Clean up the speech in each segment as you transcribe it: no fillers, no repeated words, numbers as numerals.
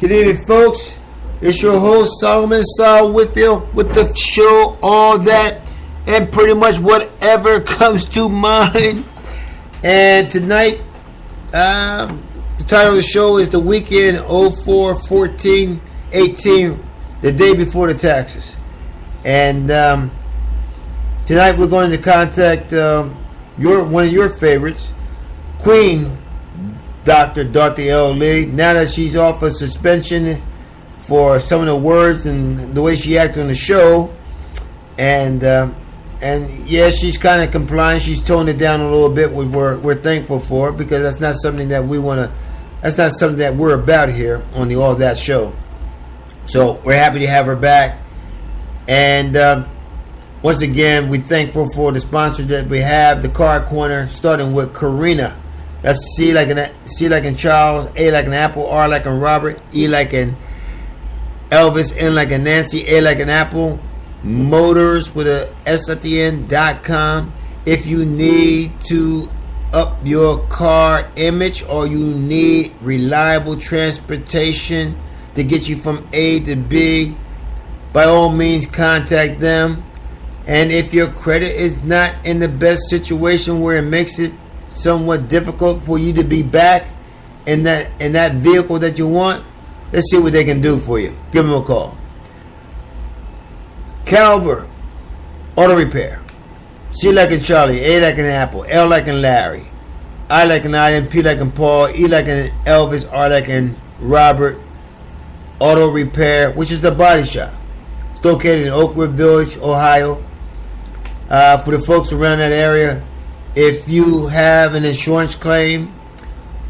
Good evening, folks. It's your host, Solomon Saul Whitfield, with the show All That and pretty much whatever comes to mind. And tonight, the title of the show is The Weekend 04-14-18, the day before the taxes. And tonight we're going to contact one of your favorites, Queen Dr. Dorothy L. Lee, now that she's off of suspension for some of the words and the way she acted on the show. And yeah, she's kind of complying. She's toned it down a little bit. We're thankful for it, because that's not something that we want to. That's not something that we're about here on the All That show. So we're happy to have her back. And once again, we're thankful for the sponsor that we have, the Card Corner, starting with Karina. That's C like in Charles, A like in Apple, R like in Robert, E like in Elvis, N like in Nancy, A like in Apple, Motors with a S at the end.com. If you need to up your car image, or you need reliable transportation to get you from A to B, by all means contact them. And if your credit is not in the best situation where it makes it somewhat difficult for you to be back in that vehicle that you want, let's see what they can do for you. Give them a call. Caliber Auto Repair. C like in Charlie, A like in Apple, L like in Larry, I like in Ian, P like in Paul, E like in Elvis, R like in Robert. Auto Repair, which is the body shop. It's located in Oakwood Village, Ohio. For the folks around that area, if you have an insurance claim,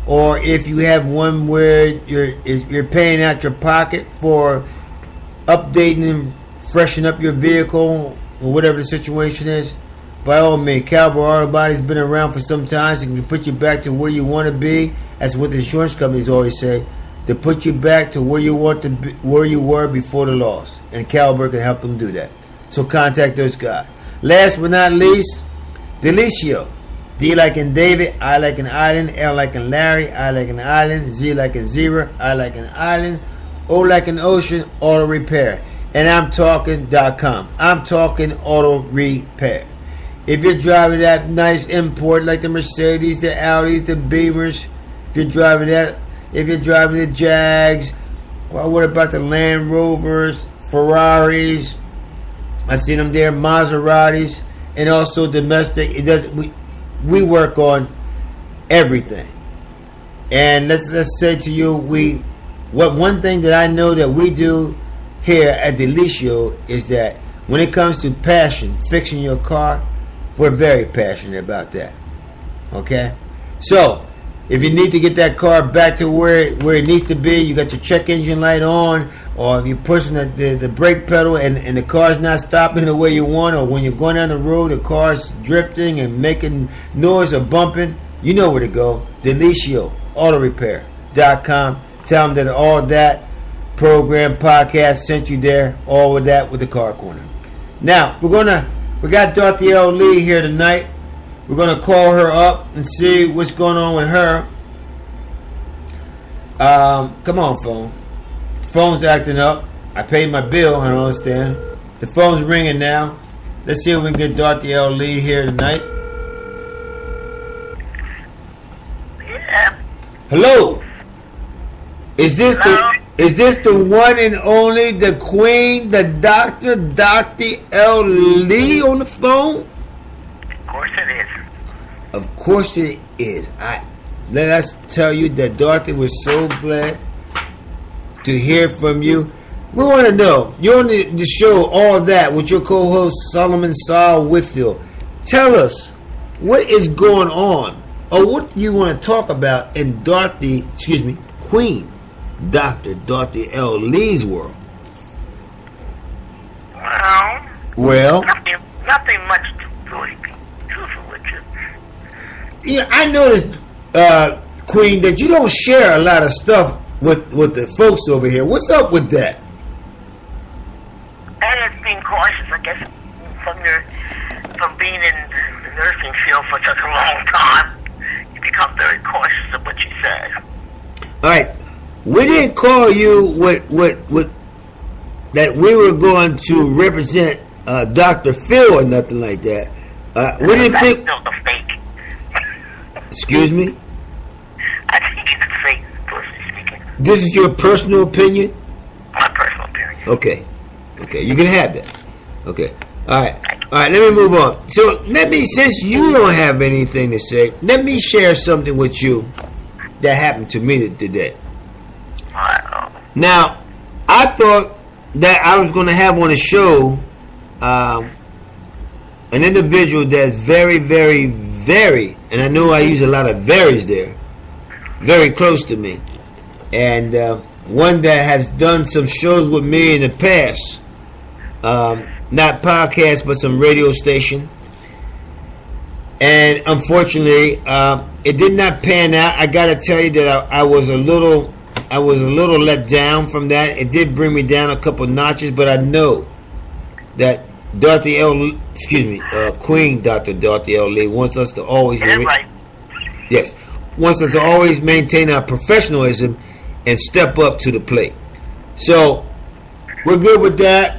or if you have one where you're paying out your pocket for updating and freshen up your vehicle, or whatever the situation is, by all means, Caliber Auto Body's been around for some time, so it can put you back to where you want to be. That's what the insurance companies always say, to put you back to where you want to be, where you were before the loss. And Caliber can help them do that. So contact those guys. Last but not least, Delicio. D like in David, I like in Island, L like in Larry, I like in Island, Z like in Zebra, I like in Island, O like in Ocean, Auto Repair. And I'm talking.com. I'm talking auto repair. If you're driving that nice import like the Mercedes, the Audis, the Beamers, if you're driving the Jags, well, what about the Land Rovers, Ferraris? I see them there, Maseratis, and also domestic. We work on everything. And let's say to you, one thing that I know that we do here at Delicio is that when it comes to passion, fixing your car, we're very passionate about that. Okay? So, if you need to get that car back to where it needs to be, you got your check engine light on, or if you're pushing the brake pedal and the car's not stopping the way you want, or when you're going down the road, the car's drifting and making noise or bumping, you know where to go. Delicio Auto Repair.com. Tell them that All That program podcast sent you there. All of that with the Car Corner. Now, we got Dorothy L. Lee here tonight. We're going to call her up and see what's going on with her. Come on, phone. The phone's acting up. I paid my bill. I don't understand. The phone's ringing now. Let's see if we can get Dorothy L. Lee here tonight. Yeah. Hello. Is this the one and only, the Queen, the Dr. Dorothy L. Lee on the phone? Of course it is. Of course it is. Let us tell you that Dorothy was so glad to hear from you. We want to know, you're on the show All That with your co-host Solomon Saul Whitfield. Tell us, what is going on, or what do you want to talk about in Queen Dr. Dorothy L. Lee's world? Well, nothing much to really be truthful with you. Yeah, I noticed, Queen, that you don't share a lot of stuff with the folks over here. What's up with that? And it's being cautious, I guess, from being in the nursing field for such a long time. You become very cautious of what you say. All right. We didn't call you with that we were going to represent Dr. Phil or nothing like that. We didn't think. That's still a fake. Excuse me? I think it's fake, personally speaking. This is your personal opinion? My personal opinion. Okay. Okay, you can have that. Okay. All right. All right, let me move on. So, since you don't have anything to say, let me share something with you that happened to me today. Now, I thought that I was going to have on the show an individual that's very, very, very, and I know I use a lot of very's there, very close to me. And one that has done some shows with me in the past. Not podcast, but some radio station. And unfortunately, it did not pan out. I got to tell you that I was a little let down from that. It did bring me down a couple notches, but I know that Queen Dr. Dorothy L. Lee wants us to always wants us to always maintain our professionalism and step up to the plate. So we're good with that.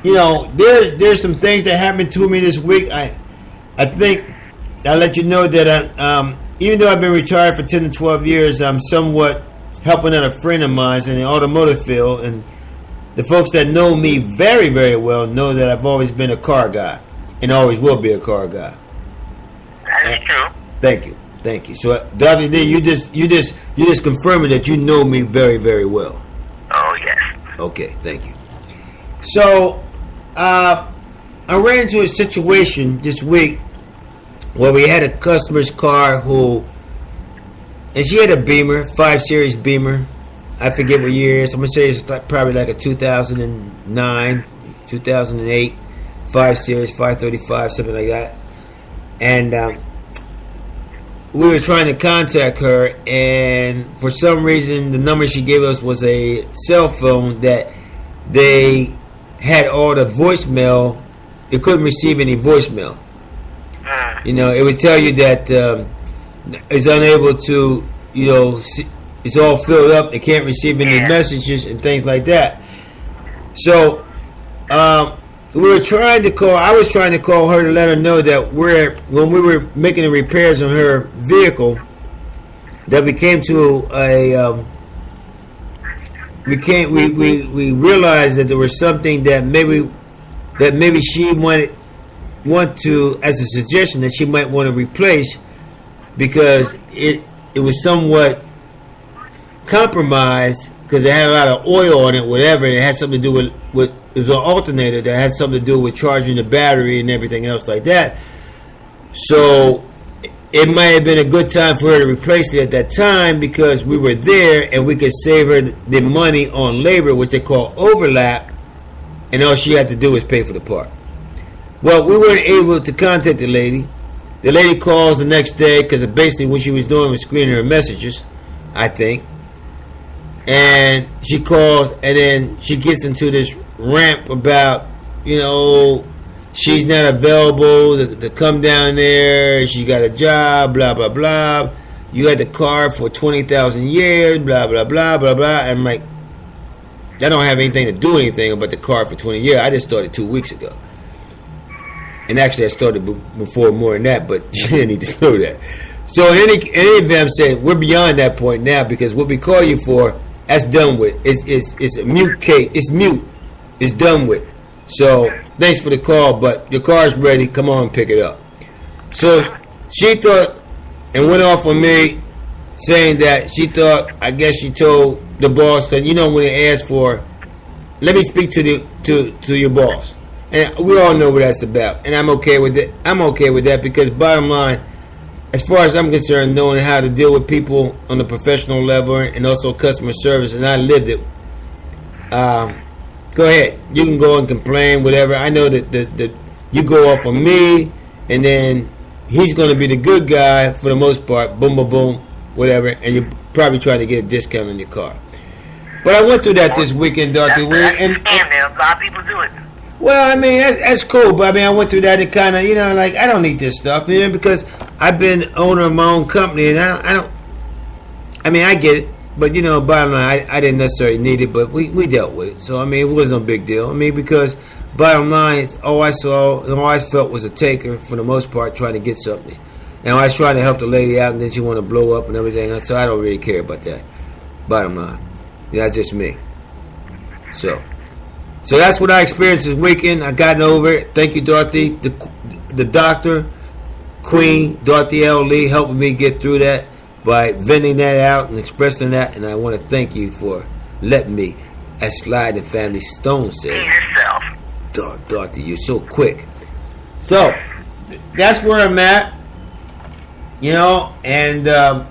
There's some things that happened to me this week. I think I'll let you know that even though I've been retired for 10 to 12 years, I'm somewhat helping out a friend of mine in the automotive field. And the folks that know me very, very well know that I've always been a car guy and always will be a car guy. That is true. Thank you. So, Dr. D, you just confirming that you know me very, very well. Oh, yes. Okay, thank you. So, I ran into a situation this week where we had a customer's car and she had a Beamer, 5 Series Beamer. I forget what year it is. I'm going to say it's probably like a 2009, 2008, 5 Series, 535, something like that. And we were trying to contact her, and for some reason, the number she gave us was a cell phone that they had all the voicemail. It couldn't receive any voicemail. It would tell you that it's unable to, it's all filled up. They can't receive any messages and things like that. So we were trying to call. I was trying to call her to let her know that when we were making the repairs on her vehicle, that we came to we realized that there was something that maybe she want to, as a suggestion, that she might want to replace, because it was somewhat compromised because it had a lot of oil on it, whatever, and it had something to do with it was an alternator that had something to do with charging the battery and everything else like that. So it might have been a good time for her to replace it at that time, because we were there and we could save her the money on labor, which they call overlap, and all she had to do was pay for the part. Well, we weren't able to contact the lady. The lady calls the next day, because basically what she was doing was screening her messages, I think. And she calls, and then she gets into this rant about, she's not available to come down there. She got a job, blah, blah, blah. You had the car for 20,000 years, blah, blah, blah, blah, blah. And I'm like, I don't have anything to do anything about the car for 20 years. I just started 2 weeks ago. And actually, I started before more than that, but you didn't need to know that. So in any event, I'm saying we're beyond that point now, because what we call you for, that's done with. It's a mute case. It's mute. It's done with. So thanks for the call, but your car's ready. Come on and pick it up. So she thought and went off on me, saying that she thought, I guess she told the boss, because when they ask for, let me speak to your boss. And we all know what that's about, and I'm okay with it. I'm okay with that, because bottom line, as far as I'm concerned, knowing how to deal with people on a professional level and also customer service, and I lived it. Go ahead, you can go and complain, whatever. I know that you go off on me, and then he's going to be the good guy for the most part. Boom, boom, boom, whatever, and you're probably trying to get a discount on your car. But I went through that this weekend, Dr. Wynn. And a lot of people do it. Well, I mean, that's cool, but I mean, I went through that and kind of, like, I don't need this stuff, because I've been owner of my own company, and I I mean, I get it, but you know, bottom line, I didn't necessarily need it, but we dealt with it. So I mean, it wasn't a big deal. I mean, because bottom line, all I saw and all I felt was a taker for the most part, trying to get something. And I was trying to help the lady out, and then she wanted to blow up and everything. So I don't really care about that. Bottom line, that's just me. So that's what I experienced this weekend. I gotten over it. Thank you, Dorothy, the doctor, Queen Dorothy L. Lee, helping me get through that by venting that out and expressing that. And I want to thank you for letting me, as Slide and Family Stone said. Yourself. Dorothy, you're so quick. So that's where I'm at. You know, and the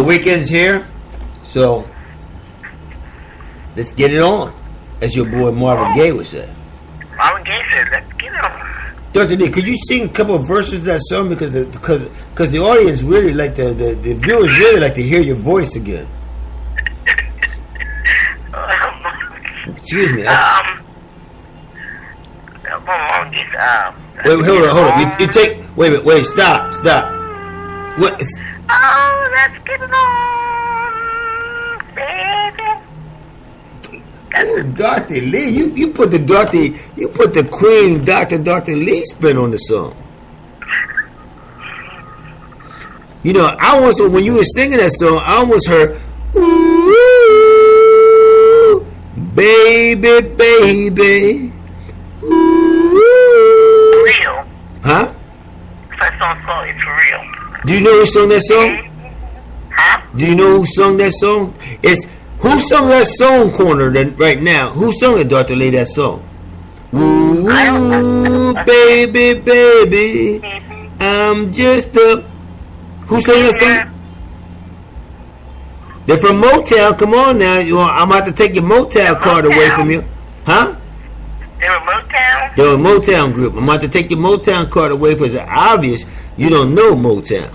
weekend's here, so let's get it on, as your boy Marvin Gaye would say. Marvin Gaye said, let's get it on. Dr. D, could you sing a couple of verses of that song, because the audience really like the viewers really like to hear your voice again. Excuse me. Wait, hold on. You take. Wait. Stop. What? Oh, let's get it on, baby. Oh, Dr. Lee, you put the Queen, Dr. Lee spin on the song. You know, I also, when you were singing that song, I almost heard, ooh, baby. Real. Huh? That song called It's Real. Do you know who sung that song? Huh? Do you know who sung that song? Who sung that song corner right now? Who sung it, Dr. Lee, that song? Ooh, baby, I'm just a... Who sang that song? They're from Motown. Come on now. I'm about to take your Motown card away from you. Huh? They were Motown? They're a Motown group. I'm about to take your Motown card away because it's obvious you don't know Motown.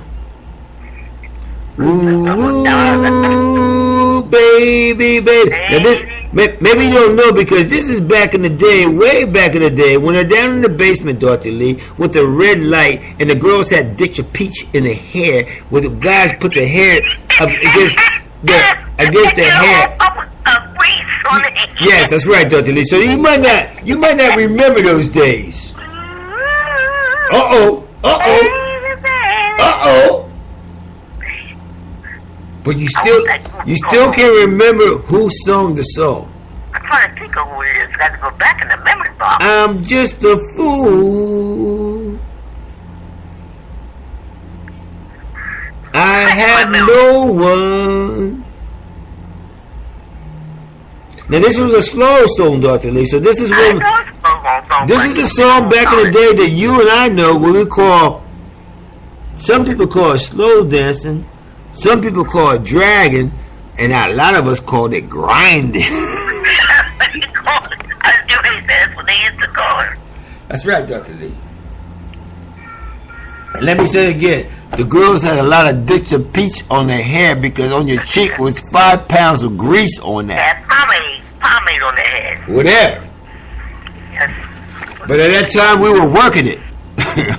Ooh, baby. Now this, maybe you don't know, because this is back in the day, way back in the day, when they're down in the basement, Dorothy Lee, with the red light, and the girls had Ditch a Peach in the hair, where the guys put the hair up against the hair. Yes, that's right, Dr. Lee. So you might not remember those days. Uh-oh. But you still can't remember who sung the song. I'm trying to think of who it is. Got to go back in the memory box. I'm just a fool. I have no one. Now this was a slow song, Dr. Lee. So this is a song back in the day that you and I know what we call. Some people call it slow dancing. Some people call it dragging, and a lot of us called it grinding. That's right, Dr. Lee. And let me say it again. The girls had a lot of Ditch a Peach on their hair, because on your cheek was 5 pounds of grease on that. Pomade on their head. Whatever. Yes. But at that time, we were working it.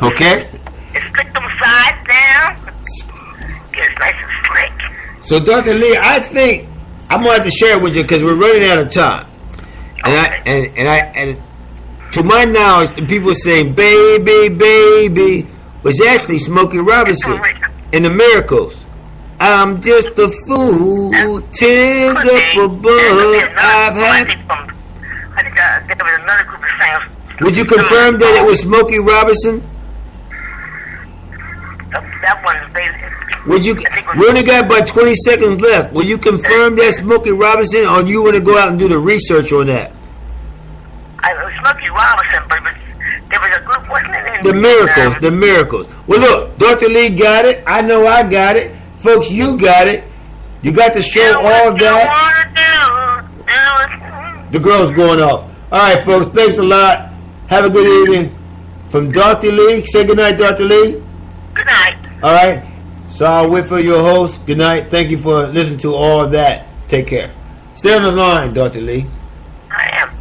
Okay? Stick them sides down. Get it nice and slick. So, Dr. Lee, I think I'm gonna have to share it with you because we're running out of time. And to my knowledge, the people saying "baby" was actually Smokey Robinson in the Miracles. I'm just a fool, tears up above. I've had. I think there was another group of singers. Would you confirm that it was Smokey Robinson? That one's basically. Would you? We only got about 20 seconds left. Will you confirm that Smokey Robinson, or do you want to go out and do the research on that? It was Smokey Robinson, but there was a group, wasn't it? The Miracles. Well, look, Dr. Lee got it. I know I got it. Folks, you got it. You got to show all that. The girl's going off. All right, folks, thanks a lot. Have a good evening. From Dr. Lee, say good night, Dr. Lee. Good night. All right. Saul Whitfield, your host. Good night. Thank you for listening to all that. Take care. Stay on the line, Dr. Lee. I am.